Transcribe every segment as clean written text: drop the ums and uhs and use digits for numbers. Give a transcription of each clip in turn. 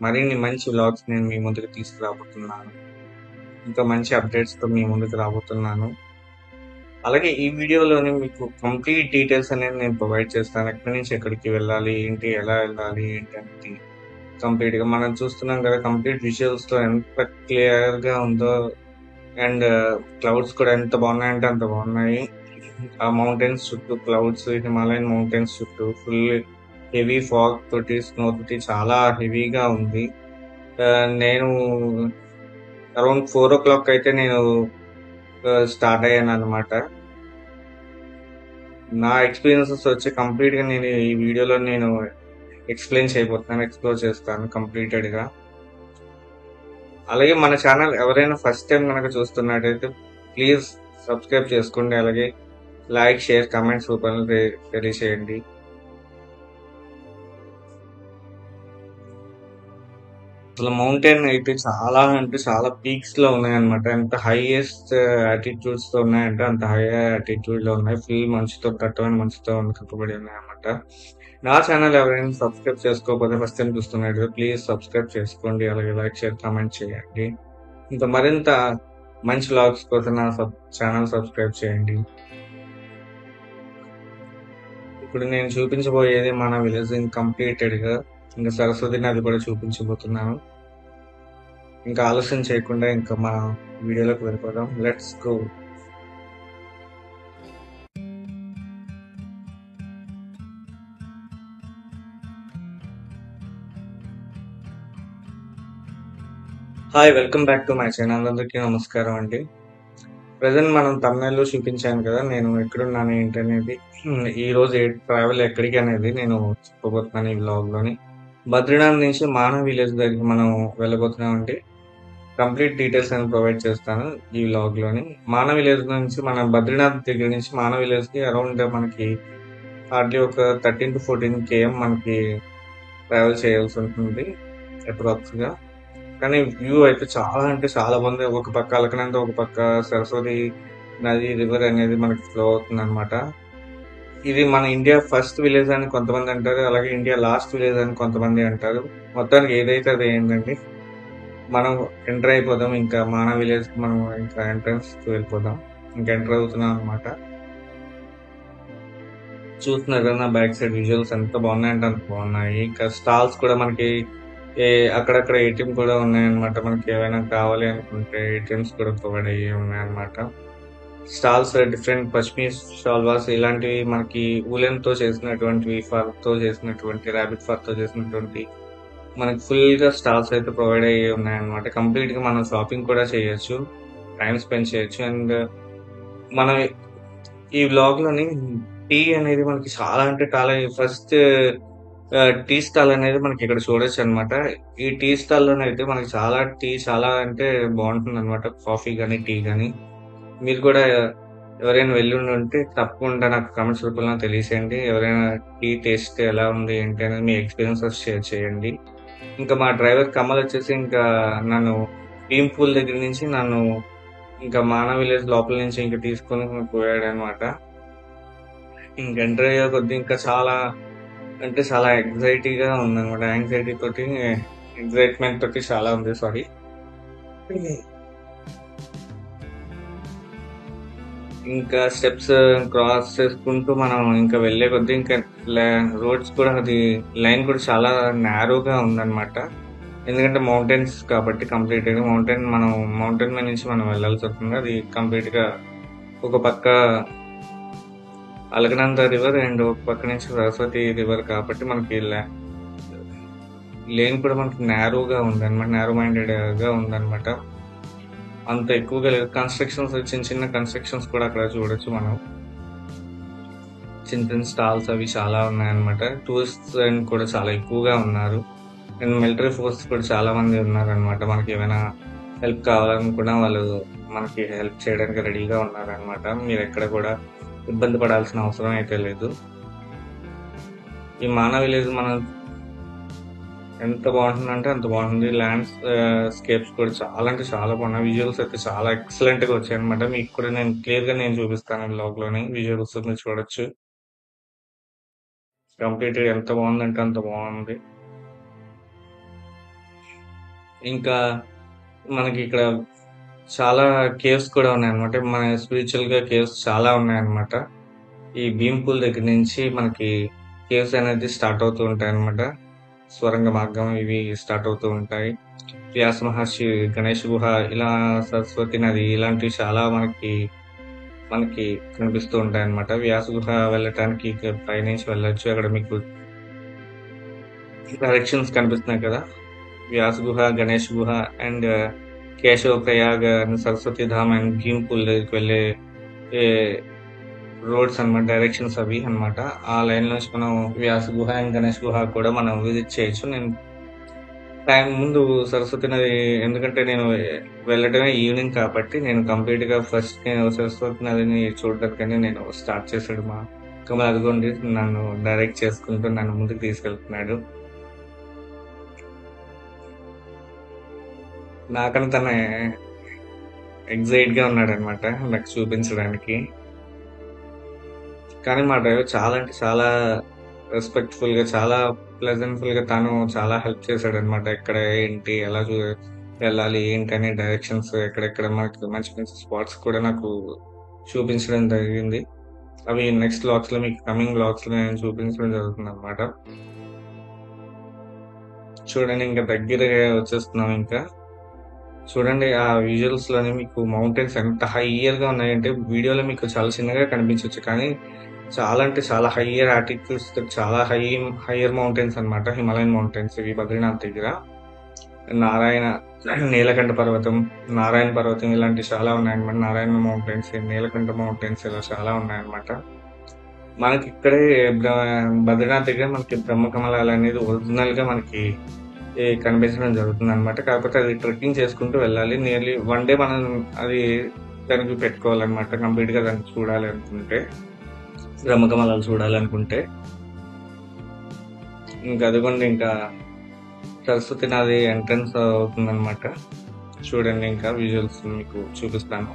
మరిన్ని మంచి వ్లాగ్స్ నేను మీ ముందుకు తీసుకురాబోతున్నాను. ఇంకా మంచి అప్డేట్స్‌తో మీ ముందుకు రాబోతున్నాను. అలాగే ఈ వీడియోలోనే మీకు కంప్లీట్ డీటెయిల్స్ అనేది నేను ప్రొవైడ్ చేస్తాను. ఎక్కడి నుంచి ఎక్కడికి వెళ్ళాలి, ఏంటి, ఎలా వెళ్ళాలి, ఏంటి అనేది కంప్లీట్‌గా మనం చూస్తున్నాం కదా! కంప్లీట్ విజువల్స్‌తో ఎంత క్లియర్‌గా ఉందో అండ్ క్లౌడ్స్ కూడా ఎంత బాగున్నాయంటే అంత బాగున్నాయి. ఆ మౌంటైన్స్ చుట్టూ క్లౌడ్స్, హిమాలయన్ మౌంటైన్స్ చుట్టూ ఫుల్ హెవీ ఫాగ్ తోటి, స్నో తోటి చాలా హెవీగా ఉంది. నేను అరౌండ్ 4:00 అయితే నేను స్టార్ట్ అయ్యానన్నమాట. నా ఎక్స్‌పీరియన్సెస్ వచ్చి కంప్లీట్‌గా నేను ఈ వీడియోలో నేను ఎక్స్‌ప్లెయిన్ చేయబోతున్నాను. ఎక్స్‌ప్లోర్ చేస్తాను కంప్లీటెడ్‌గా. అలాగే మన ఛానల్ ఎవరైనా ఫస్ట్ టైం గనక చూస్తున్నట్టయితే ప్లీజ్ సబ్స్క్రైబ్ చేసుకోండి. అలాగే లైక్, షేర్, కామెంట్స్ రూపంలో తెలియచేయండి. అసలు మౌంటైన్ అయితే చాలా అంటే చాలా పీక్స్ లో ఉన్నాయన్నమాట. ఎంత హైయెస్ట్ ఆటిట్యూడ్స్ తో ఉన్నాయంటే అంత హై ఆటిట్యూడ్ లో ఉన్నాయి. ఫుల్ మంచుతో దట్టమైన మంచుతో కప్పబడి ఉన్నాయన్నమాట. నా ఛానల్ ఎవరైనా సబ్స్క్రైబ్ చేసుకోకపోతే ఫస్ట్ టైం చూస్తున్నట్టు ప్లీజ్ సబ్స్క్రైబ్ చేసుకోండి. అలాగే లైక్, షేర్, కామెంట్ చేయండి. ఇంకా మరింత మంచి వ్లాగ్స్ కోసం నా ఛానల్ సబ్స్క్రైబ్ చేయండి. ఇప్పుడు నేను చూపించబోయేది మన విలేజ్ కంప్లీటెడ్ గా. ఇంకా సరస్వతి నది కూడా చూపించబోతున్నాను. ఇంకా ఆలస్యం చేయకుండా ఇంకా మన వీడియోలోకి వెళ్ళిపోదాం. Let's go. Hi, welcome back to my channel. అందరికీ నమస్కారం అండి. ప్రజెంట్ మనం తమిళనాడులో చూపించాను కదా నేను ఎక్కడున్నాను ఏంటి అనేది. ఈ రోజు ట్రావెల్ ఎక్కడికి అనేది నేను చెప్పబోతున్నాను ఈ వ్లాగ్ లోని. బద్రీనాథ్ నుంచి మానవ విలేజ్ దగ్గరికి మనం వెళ్ళబోతున్నామండి. కంప్లీట్ డీటెయిల్స్ అని ప్రొవైడ్ చేస్తాను ఈ వ్లాగ్ లోని. మానవ విలేజ్ నుంచి మన బద్రీనాథ్ దగ్గర నుంచి మానవ విలేజ్ కి అరౌండ్ మనకి హార్డ్లీ ఒక 13 to 14 km మనకి ట్రావెల్ చేయాల్సి ఉంటుంది అప్రాక్స్ గా. కానీ వ్యూ అయితే చాలా అంటే చాలా బాగుంది. ఒక పక్క అలకనంద, ఒక పక్క సరస్వతి నది రివర్ అనేది మనకి ఫ్లో అవుతుంది అనమాట. ఇది మన ఇండియా ఫస్ట్ విలేజ్ అని కొంతమంది అంటారు, అలాగే ఇండియా లాస్ట్ విలేజ్ అని కొంతమంది అంటారు. మొత్తానికి ఏదైతే అది ఏంటండి, మనం ఎంటర్ అయిపోదాం. ఇంకా మన విలేజ్ కి మనం ఇంకా ఎంట్రన్స్ కి వెళ్ళిపోదాం. ఇంకా ఎంటర్ అవుతున్నాం అనమాట. చూస్తున్నారు కదా నా బ్యాక్ సైడ్ విజువల్స్ ఎంత బాగున్నాయంటే అంత బాగున్నాయి. ఇంకా స్టాల్స్ కూడా మనకి ఏ అక్కడక్కడ ఏటీఎం కూడా ఉన్నాయన్నమాట. మనకి ఏమైనా కావాలి అనుకుంటే ఏటీఎంస్ కూడా ప్రొవైడ్ అయ్యి ఉన్నాయన్నమాట. స్టాల్స్ డిఫరెంట్ పష్మీర్ షాల్వాస్ ఇలాంటివి మనకి ఊలెన్ తో చేసినటువంటివి, ఫర్ తో చేసినటువంటి, రాబిట్ ఫర్ తో చేసినటువంటి మనకి ఫుల్ గా స్టాల్స్ అయితే ప్రొవైడ్ అయ్యి ఉన్నాయన్నమాట. కంప్లీట్ గా మనం షాపింగ్ కూడా చేయొచ్చు, టైం స్పెండ్ చేయొచ్చు. అండ్ మనం ఈ వ్లాగ్ లోని టీ అనేది మనకి చాలా అంటే చాలా ఫస్ట్ టీ స్టాల్ అనేది మనకి ఇక్కడ చూడొచ్చు అనమాట. ఈ టీ స్టాల్ లోనైతే మనకి చాలా అంటే బాగుంటుంది అనమాట. కాఫీ కానీ టీ కానీ. మీరు కూడా ఎవరైనా వెళ్ళి ఉంటే తప్పకుండా నాకు కామెంట్స్ రూపంలో తెలియచేయండి. ఎవరైనా టీ టేస్ట్ ఎలా ఉంది ఏంటి అనేది మీ ఎక్స్పీరియన్సెస్ షేర్ చేయండి. ఇంకా మా డ్రైవర్ కమల్ వచ్చేసి ఇంకా నన్ను భీమ్ పూల్ దగ్గర నుంచి నన్ను ఇంకా మానవ విలేజ్ లోపల నుంచి ఇంకా తీసుకొని పోయాడు అనమాట. ఇంక ఎంటర్ అయ్యే కొద్దీ ఇంకా చాలా అంటే చాలా యాంగ్జైటీగా ఉందన్నమాట. యాంగ్జైటీ తోటి, ఎగ్జైట్మెంట్ తోటి చాలా ఉంది. సారీ. ఇంకా స్టెప్స్ క్రాస్ చేసుకుంటూ మనం ఇంకా వెళ్లే కొద్దీ ఇంకా రోడ్స్ కూడా అది లైన్ కూడా చాలా నారోగా ఉందన్నమాట. ఎందుకంటే మౌంటైన్స్ కాబట్టి కంప్లీట్ గా మౌంటైన్ మీద నుంచి మనం వెళ్ళాల్సి వస్తుంది. అది కంప్లీట్ గా ఒక పక్క అలకనంద రివర్ అండ్ ఒక పక్క నుంచి సరస్వతి రివర్ కాబట్టి మనకి లేన్ కూడా మనకి నారోగా ఉందన్నమాట. నారో మైండెడ్ గా ఉందన్నమాట. అంత ఎక్కువగా లేదు. కన్స్ట్రక్షన్స్, చిన్న చిన్న కన్స్ట్రక్షన్స్ కూడా అక్కడ చూడొచ్చు మనం. చిన్న చిన్న స్టాల్స్ అవి చాలా ఉన్నాయన్నమాట. టూరిస్ట్ కూడా చాలా ఎక్కువగా ఉన్నారు. అండ్ మిలిటరీ ఫోర్స్ కూడా చాలా మంది ఉన్నారనమాట. మనకి ఏమైనా హెల్ప్ కావాలనుకున్నా వాళ్ళు మనకి హెల్ప్ చేయడానికి రెడీగా ఉన్నారనమాట. మీరు ఎక్కడ కూడా ఇబ్బంది పడాల్సిన అవసరం అయితే లేదు. ఈ మానవ విలేజ్ మనం ఎంత బాగుంటుందంటే అంత బాగుంటుంది. ల్యాండ్ స్కేప్స్ కూడా చాలా అంటే చాలా బాగున్నాయి. విజువల్స్ అయితే చాలా ఎక్సలెంట్ గా వచ్చాయి అనమాట. మీకు కూడా నేను క్లియర్ గా నేను చూపిస్తాను బ్లాగ్ లోని. విజువల్స్ మీరు చూడొచ్చు. కంప్లీట్ ఎంత బాగుందంటే అంత బాగుంది. ఇంకా మనకి ఇక్కడ చాలా కేవ్స్ కూడా ఉన్నాయన్నమాట. మన స్పిరిచువల్ గా కేవ్స్ చాలా ఉన్నాయన్నమాట. ఈ భీమ్ పూల్ దగ్గర నుంచి మనకి కేవ్స్ అనేది స్టార్ట్ అవుతూ ఉంటాయి అన్నమాట. స్వరంగ మార్గం ఇవి స్టార్ట్ అవుతూ ఉంటాయి. వ్యాస మహర్షి, గణేష్ గుహ, ఇలా సరస్వతి నది ఇలాంటివి చాలా మనకి మనకి కనిపిస్తూ ఉంటాయి అన్నమాట. వ్యాస గుహ వెళ్ళటానికి పైనుంచి వెళ్ళొచ్చు. అక్కడ మీకు డైరెక్షన్స్ కనిపిస్తున్నాయి కదా. వ్యాస Guha, Ganesh Guha and Keshava Prayag and Saraswati Dham and Bhim Pul దగ్గరికి వెళ్ళే రోడ్స్ అన్నమాట, డైరెక్షన్స్ అవి అన్నమాట. ఆ లైన్ నుంచి మనం వ్యాస గుహ అండ్ గణేష్ గుహ కూడా మనం విజిట్ చేయొచ్చు. నేను టైం ముందు సరస్వతి నది, ఎందుకంటే నేను వెళ్ళడమే ఈవినింగ్ కాబట్టి నేను కంప్లీట్ గా ఫస్ట్ నేను సరస్వతి నదిని చూడడానికని నేను స్టార్ట్ చేశాడు మా కమల్. అదిగోండి నన్ను డైరెక్ట్ చేసుకుంటూ నన్ను ముందుకు తీసుకెళ్తున్నాడు. నాకన్నా తన ఎగ్జైట్ గా ఉన్నాడు అనమాట నాకు చూపించడానికి. కానీ మా డ్రైవర్ చాలా అంటే చాలా రెస్పెక్ట్ఫుల్ గా, చాలా ప్లెజెంట్ఫుల్ గా తను చాలా హెల్ప్ చేశాడు అనమాట. ఎక్కడ ఏంటి ఎలా వెళ్ళాలి ఏంటి అనే డైరెక్షన్స్, ఎక్కడెక్కడ మనకి మంచి మంచి స్పాట్స్ కూడా నాకు చూపించడం జరిగింది. అవి నెక్స్ట్ బ్లాగ్స్ లో, మీకు కమింగ్ బ్లాగ్స్ లో నేను చూపించడం జరుగుతుంది అనమాట. చూడండి ఇంకా దగ్గరగా వచ్చేస్తున్నాం. ఇంకా చూడండి ఆ విజువల్స్ లోనే మీకు మౌంటైన్స్ ఎంత హైయర్ గా ఉన్నాయంటే వీడియోలో మీకు చాలా చిన్నగా కనిపించవచ్చు, కానీ చాలా అంటే చాలా హయ్యర్ ఆటిట్యూడ్స్, చాలా హయ్యర్ మౌంటైన్స్ అన్నమాట. హిమాలయన్ మౌంటైన్స్ ఇవి బద్రీనాథ్ దగ్గర. నారాయణ, నీలకంఠ పర్వతం, నారాయణ పర్వతం ఇలాంటివి చాలా ఉన్నాయన్నమాట. నారాయణ మౌంటైన్స్, నీలకంఠ మౌంటైన్స్ ఇలా చాలా ఉన్నాయన్నమాట. మనకి ఇక్కడే బద్రీనాథ్ దగ్గర మనకి బ్రహ్మకమలాలు అనేది ఒరిజినల్ గా మనకి కనిపించడం జరుగుతుంది అనమాట. కాకపోతే అది ట్రెక్కింగ్ చేసుకుంటూ వెళ్ళాలి. నియర్లీ 1 డే మనం అది దానికి పెట్టుకోవాలన్నమాట. కంప్లీట్ గా దాన్ని చూడాలి అనుకుంటే, బ్రహ్మకమలాలు చూడాలనుకుంటే. ఇంకా అదిగోండి ఇంకా సరస్వతి నది ఎంట్రన్స్ అవుతుందన్నమాట. చూడండి ఇంకా విజువల్స్ మీకు చూపిస్తాను.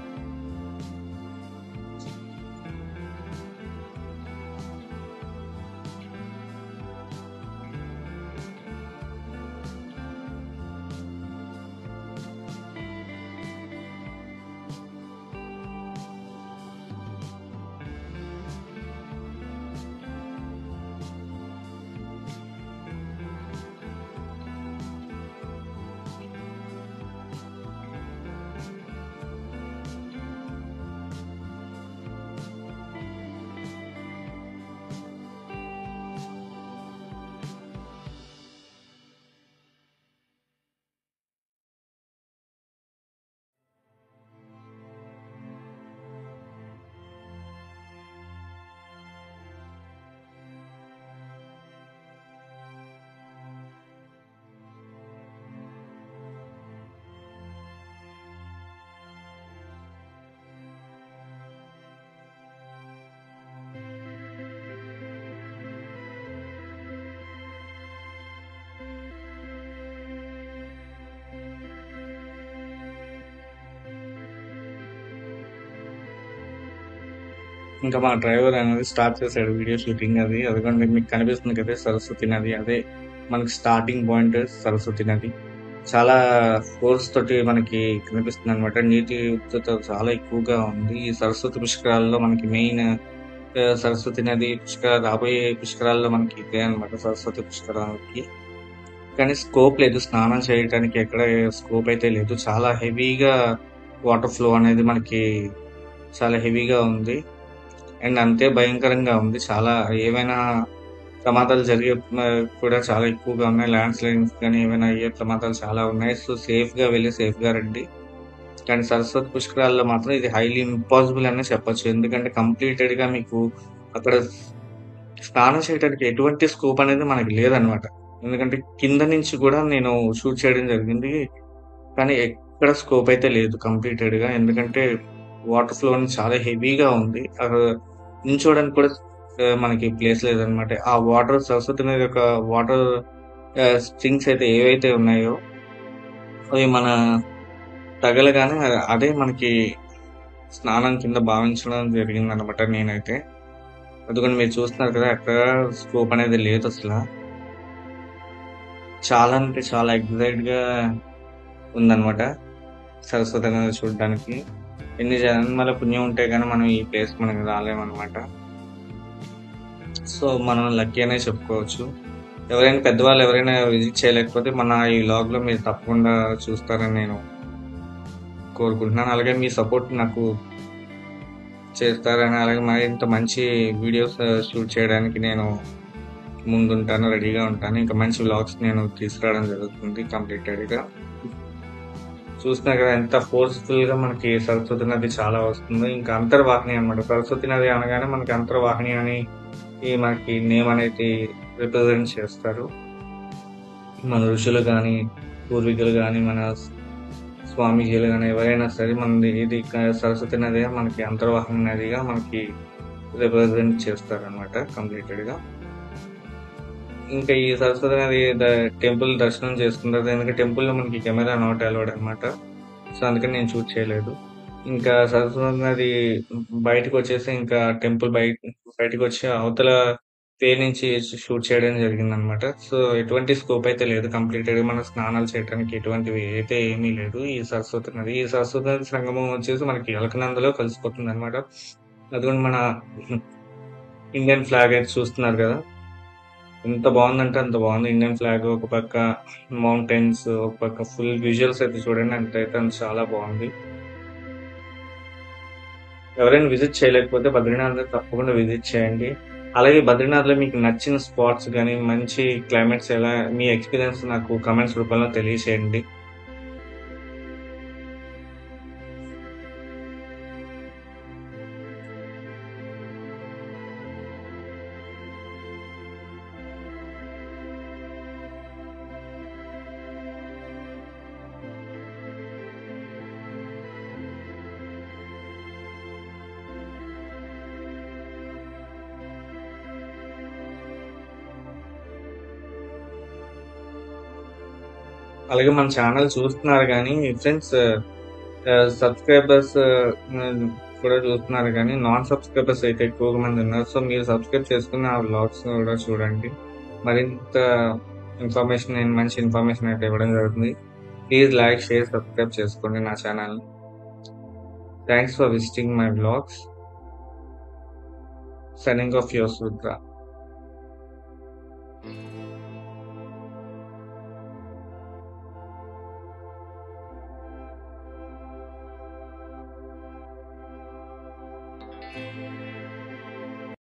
ఇంకా మా డ్రైవర్ అనేది స్టార్ట్ చేశాడు వీడియో షూటింగ్. అదిగోండి మీకు కనిపిస్తుంది కదా సరస్వతి నది. అదే మనకి స్టార్టింగ్ పాయింట్ సరస్వతి నది. చాలా ఫోర్స్ తోటి మనకి కనిపిస్తుంది అనమాట. నీటి ఉప్తత చాలా ఎక్కువగా ఉంది. ఈ సరస్వతి పుష్కరాల్లో మనకి మెయిన్ సరస్వతి నది రాబోయే పుష్కరాల్లో మనకి ఇదే అనమాట, సరస్వతి పుష్కరాలకి. కానీ స్కోప్ లేదు, స్నానం చేయడానికి ఎక్కడ స్కోప్ అయితే లేదు. చాలా హెవీగా వాటర్ ఫ్లో అనేది మనకి చాలా హెవీగా ఉంది అండ్ అంతే భయంకరంగా ఉంది. చాలా ఏమైనా ప్రమాదాలు జరిగే కూడా చాలా ఎక్కువగా ఉన్నాయి. ల్యాండ్ స్లైడింగ్స్ కానీ ఏమైనా అయ్యే ప్రమాదాలు చాలా ఉన్నాయి. సో సేఫ్ గా వెళ్ళి సేఫ్ గా రండి. కానీ సరస్వతి పుష్కరాల్లో మాత్రం ఇది హైలీ ఇంపాసిబుల్ అనే చెప్పొచ్చు. ఎందుకంటే కంప్లీటెడ్ గా మీకు అక్కడ స్నానం చేయడానికి ఎటువంటి స్కోప్ అనేది మనకి లేదనమాట. ఎందుకంటే కింద నుంచి కూడా నేను షూట్ చేయడం జరిగింది, కానీ ఎక్కడ స్కోప్ అయితే లేదు కంప్లీటెడ్ గా. ఎందుకంటే వాటర్ ఫ్లో చాలా హెవీగా ఉంది. నించోడానికి కూడా మనకి ప్లేస్ లేదనమాట. ఆ వాటర్ సరస్వతి నది యొక్క వాటర్ స్ట్రింగ్స్ అయితే ఏవైతే ఉన్నాయో అవి మన తగలగానే అదే మనకి స్నానం కింద భావించడం జరిగింది అనమాట నేనైతే. అందుకని మీరు చూస్తున్నారు కదా, అక్కడ స్కోప్ అనేది లేదు అసలు. చాలా అంటే చాలా ఎగ్జైట్ గా ఉందన్నమాట. సరస్వతి నది చూడడానికి. ఎన్ని జన్మల పుణ్యం ఉంటే గానీ మనం ఈ ప్లేస్ మనకి రాలేమన్నమాట. సో, మనం లక్కీ అనే చెప్పుకోవచ్చు. ఎవరైనా పెద్దవాళ్ళు ఎవరైనా విజిట్ చేయలేకపోతే మన ఈ వ్లాగ్‌లో మీరు తప్పకుండా చూస్తారని నేను కోరుకుంటున్నాను. అలాగే మీ సపోర్ట్ నాకు చేస్తారని, అలాగే మరింత మంచి వీడియోస్ షూట్ చేయడానికి నేను ముందుంటాను, రెడీగా ఉంటాను. ఇంకా మంచి వ్లాగ్స్ నేను తీసుకురావడం జరుగుతుంది కంప్లీటెడ్‌గా. చూస్తున్నారు కదా ఎంత ఫోర్స్‌ఫుల్‌గా మనకి సరస్వతి నది చాలా వస్తుందో. ఇంకా అంతర్వాహిని అన్నమాట. సరస్వతి నది అనగానే మనకి అంతర్వాహిని అని మనకి నేమ్ అనేది రిప్రజెంట్ చేస్తారు. మన ఋషులు గాని, పూర్వీకులు గాని, మన స్వామీజీలు గాని ఎవరైనా సరే మనది ఇది సరస్వతి నదిగా మనకి అంతర్వాహిని నదిగా మనకి రిప్రజెంట్ చేస్తారనమాట కంప్లీటెడ్‌గా. ఇంకా ఈ సరస్వతి నది టెంపుల్ దర్శనం చేసుకున్న తర్వాత, ఎందుకంటే టెంపుల్‌లో మనకి కెమెరా నాట్ అలౌడ్ అనమాట. సో, అందుకని నేను షూట్ చేయలేదు. ఇంకా సరస్వతి నది బయటకొచ్చేసి ఇంకా టెంపుల్ బయటకొచ్చి అవతల వే నుంచి షూట్ చేయడం జరిగిందనమాట. సో, ఎటువంటి స్కోప్ అయితే లేదు. కంప్లీటెడ్‌గా మనం స్నానాలు చేయడానికి ఎటువంటివి అయితే ఏమీ లేదు. ఈ సరస్వతి నది. ఈ సరస్వతి నది సంగమం వచ్చేసి మనకి అలకనందలో కలిసిపోతుందనమాట. అది కూడా మన ఇండియన్ ఫ్లాగ్ అయితే చూస్తున్నారు కదా! ఎంత బాగుందంటే అంత బాగుంది. ఇండియన్ ఫ్లాగ్ ఒక పక్క మౌంటైన్స్, ఒక పక్క ఫుల్ విజువల్స్ అయితే చూడండి అంతైతే అంత చాలా బాగుంది. ఎవరైనా విజిట్ చేయలేకపోతే బద్రీనాథ్ తప్పకుండా విజిట్ చేయండి. అలాగే బద్రీనాథ్‌లో మీకు నచ్చిన స్పాట్స్ గాని, మంచి క్లైమేట్స్ ఎలా మీ ఎక్స్‌పీరియన్స్ నాకు కామెంట్స్ రూపంలో తెలియచేయండి. అలాగే మన ఛానల్ చూస్తున్నారు గానీ ఫ్రెండ్స్, సబ్‌స్క్రైబర్స్ కూడా చూస్తున్నారు గానీ నాన్ సబ్‌స్క్రైబర్స్ అయితే ఎక్కువ మంది ఉన్నారు. సో, మీరు సబ్‌స్క్రైబ్ చేసుకొని ఆ వ్లాగ్స్ కూడా చూడండి. మరింత మంచి ఇన్ఫర్మేషన్ అయితే ఇవ్వడం జరుగుతుంది. ప్లీజ్ లైక్, షేర్, సబ్‌స్క్రైబ్ చేసుకోండి నా ఛానల్‌ని. Thanks for visiting my vlogs. Signing off, yours, Rudra.